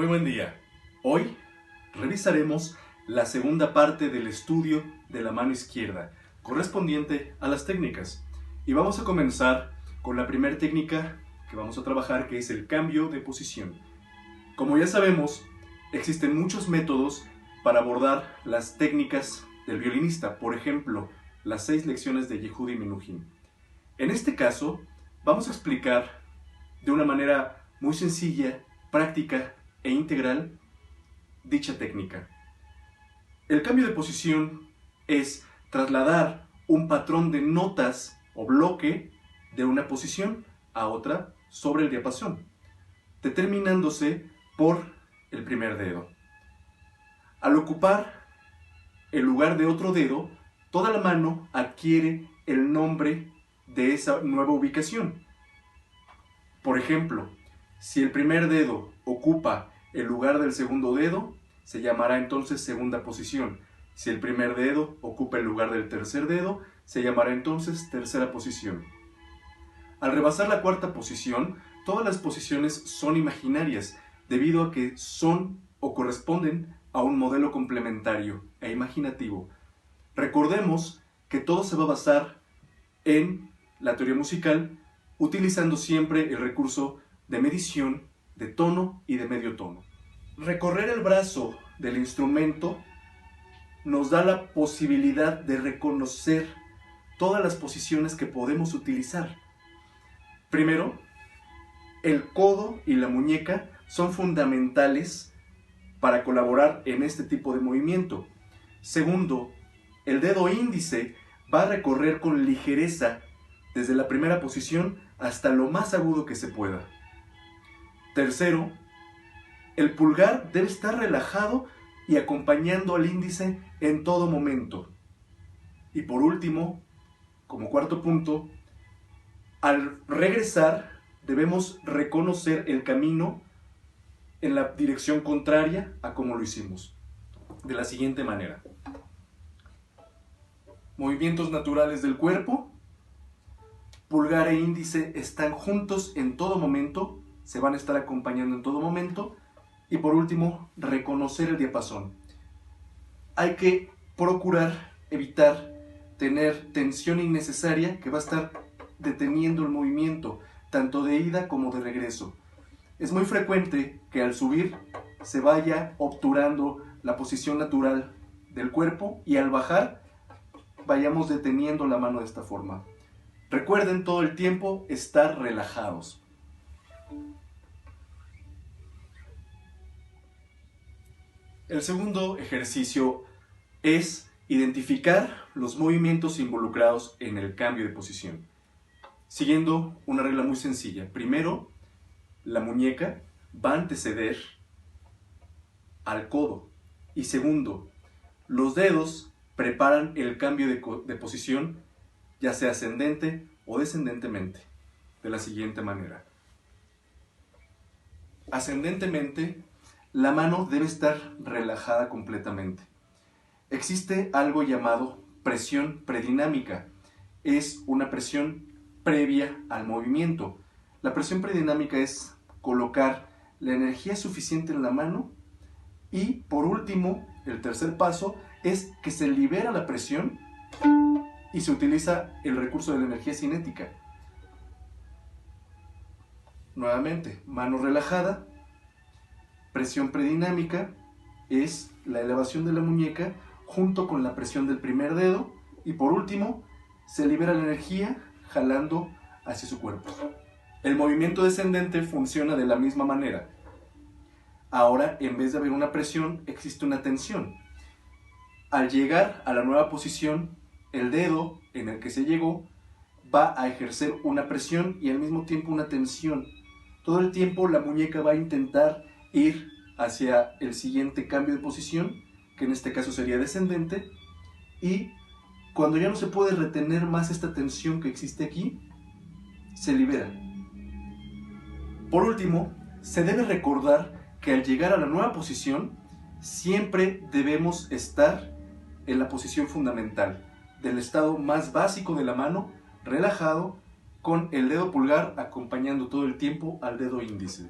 Muy buen día. Hoy revisaremos la segunda parte del estudio de la mano izquierda, correspondiente a las técnicas. Y vamos a comenzar con la primera técnica que vamos a trabajar, que es el cambio de posición. Como ya sabemos, existen muchos métodos para abordar las técnicas del violinista. Por ejemplo, las 6 lecciones de Yehudi Menuhin. En este caso, vamos a explicar de una manera muy sencilla, práctica e integral dicha técnica. El cambio de posición es trasladar un patrón de notas o bloque de una posición a otra sobre el diapasón, determinándose por el primer dedo. Al ocupar el lugar de otro dedo, toda la mano adquiere el nombre de esa nueva ubicación. Por ejemplo, si el primer dedo ocupa el lugar del segundo dedo, se llamará entonces segunda posición. Si el primer dedo ocupa el lugar del tercer dedo, se llamará entonces tercera posición. Al rebasar la cuarta posición, todas las posiciones son imaginarias, debido a que son o corresponden a un modelo complementario e imaginativo. Recordemos que todo se va a basar en la teoría musical, utilizando siempre el recurso de medición, de tono y de medio tono. Recorrer el brazo del instrumento nos da la posibilidad de reconocer todas las posiciones que podemos utilizar. Primero, el codo y la muñeca son fundamentales para colaborar en este tipo de movimiento. Segundo, el dedo índice va a recorrer con ligereza desde la primera posición hasta lo más agudo que se pueda. Tercero, el pulgar debe estar relajado y acompañando al índice en todo momento. Y por último, como cuarto punto, al regresar debemos reconocer el camino en la dirección contraria a como lo hicimos. De la siguiente manera. Movimientos naturales del cuerpo. Pulgar e índice están juntos en todo momento, se van a estar acompañando en todo momento. Y por último, reconocer el diapasón. Hay que procurar evitar tener tensión innecesaria que va a estar deteniendo el movimiento, tanto de ida como de regreso. Es muy frecuente que al subir se vaya obturando la posición natural del cuerpo y al bajar vayamos deteniendo la mano de esta forma. Recuerden todo el tiempo estar relajados. El segundo ejercicio es identificar los movimientos involucrados en el cambio de posición, siguiendo una regla muy sencilla. Primero, la muñeca va a anteceder al codo. Y segundo, los dedos preparan el cambio de posición, ya sea ascendente o descendentemente, de la siguiente manera. Ascendentemente, la mano debe estar relajada completamente. Existe algo llamado presión predinámica. Es una presión previa al movimiento. La presión predinámica es colocar la energía suficiente en la mano y, por último, el tercer paso es que se libera la presión y se utiliza el recurso de la energía cinética. Nuevamente, mano relajada. Presión predinámica es la elevación de la muñeca junto con la presión del primer dedo y por último se libera la energía jalando hacia su cuerpo. El movimiento descendente funciona de la misma manera. Ahora, en vez de haber una presión, existe una tensión. Al llegar a la nueva posición, el dedo en el que se llegó va a ejercer una presión y al mismo tiempo una tensión. Todo el tiempo la muñeca va a intentar ir hacia el siguiente cambio de posición, que en este caso sería descendente, y cuando ya no se puede retener más esta tensión que existe aquí, se libera. Por último, se debe recordar que al llegar a la nueva posición, siempre debemos estar en la posición fundamental, del estado más básico de la mano, relajado, con el dedo pulgar acompañando todo el tiempo al dedo índice.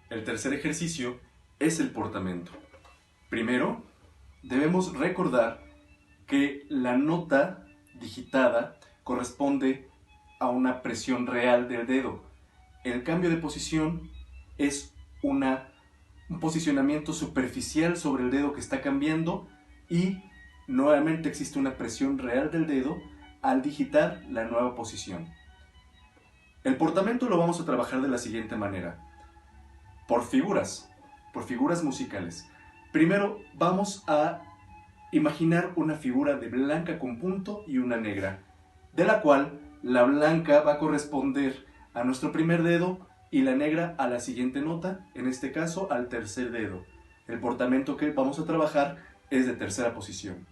El tercer ejercicio es el portamento. Primero, debemos recordar que la nota digitada corresponde a una presión real del dedo. El cambio de posición es un posicionamiento superficial sobre el dedo que está cambiando y nuevamente existe una presión real del dedo al digitar la nueva posición. El portamento lo vamos a trabajar de la siguiente manera. Por figuras musicales. Primero vamos a imaginar una figura de blanca con punto y una negra, de la cual la blanca va a corresponder a nuestro primer dedo y la negra a la siguiente nota, en este caso al tercer dedo. El portamento que vamos a trabajar es de tercera posición.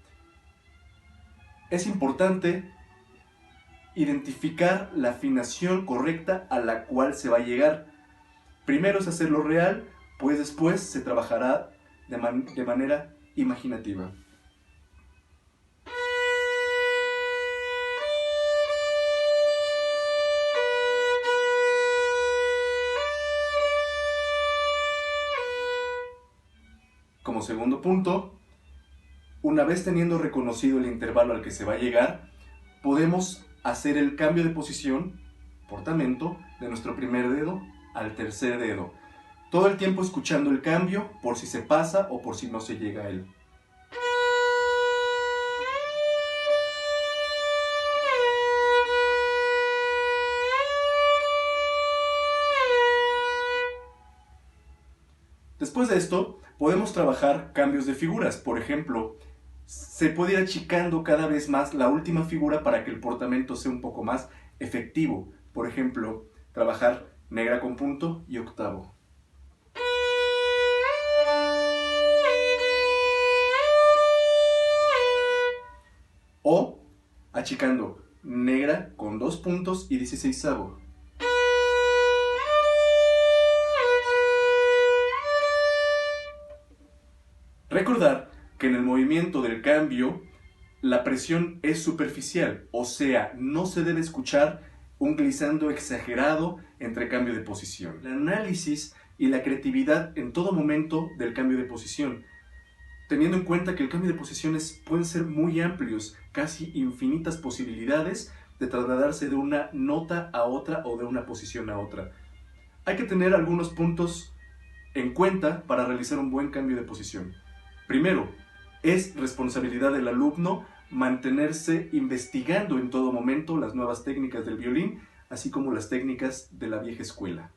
Es importante identificar la afinación correcta a la cual se va a llegar. Primero es hacerlo real, pues después se trabajará de manera imaginativa. Como segundo punto, una vez teniendo reconocido el intervalo al que se va a llegar, podemos hacer el cambio de posición, portamento, de nuestro primer dedo al tercer dedo. Todo el tiempo escuchando el cambio por si se pasa o por si no se llega a él. Después de esto, podemos trabajar cambios de figuras. Por ejemplo, se puede ir achicando cada vez más la última figura para que el portamento sea un poco más efectivo. Por ejemplo, trabajar negra con punto y octavo. O achicando negra con 2 puntos y 16avo. Recordar que en el movimiento del cambio la presión es superficial, o sea, no se debe escuchar un glissando exagerado entre cambio de posición. El análisis y la creatividad en todo momento del cambio de posición, teniendo en cuenta que el cambio de posiciones pueden ser muy amplios, casi infinitas posibilidades de trasladarse de una nota a otra o de una posición a otra. Hay que tener algunos puntos en cuenta para realizar un buen cambio de posición. Primero, es responsabilidad del alumno mantenerse investigando en todo momento las nuevas técnicas del violín, así como las técnicas de la vieja escuela.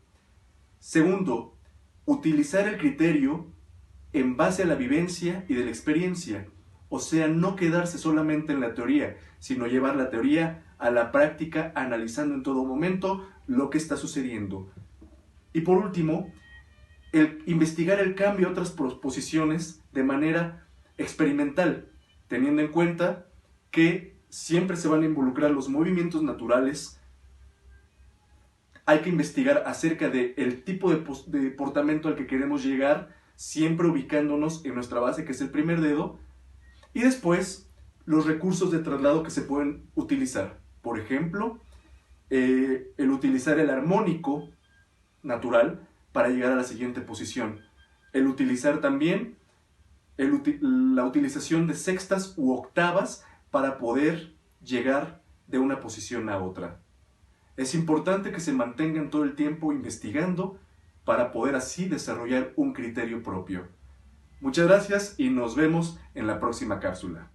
Segundo, utilizar el criterio en base a la vivencia y de la experiencia, o sea, no quedarse solamente en la teoría, sino llevar la teoría a la práctica, analizando en todo momento lo que está sucediendo. Y por último, el investigar el cambio a otras posiciones de manera experimental, teniendo en cuenta que siempre se van a involucrar los movimientos naturales. Hay que investigar acerca del tipo de portamento al que queremos llegar, siempre ubicándonos en nuestra base, que es el primer dedo, y después los recursos de traslado que se pueden utilizar. Por ejemplo, el utilizar el armónico natural para llegar a la siguiente posición. El utilizar también la utilización de sextas u octavas para poder llegar de una posición a otra. Es importante que se mantengan todo el tiempo investigando para poder así desarrollar un criterio propio. Muchas gracias y nos vemos en la próxima cápsula.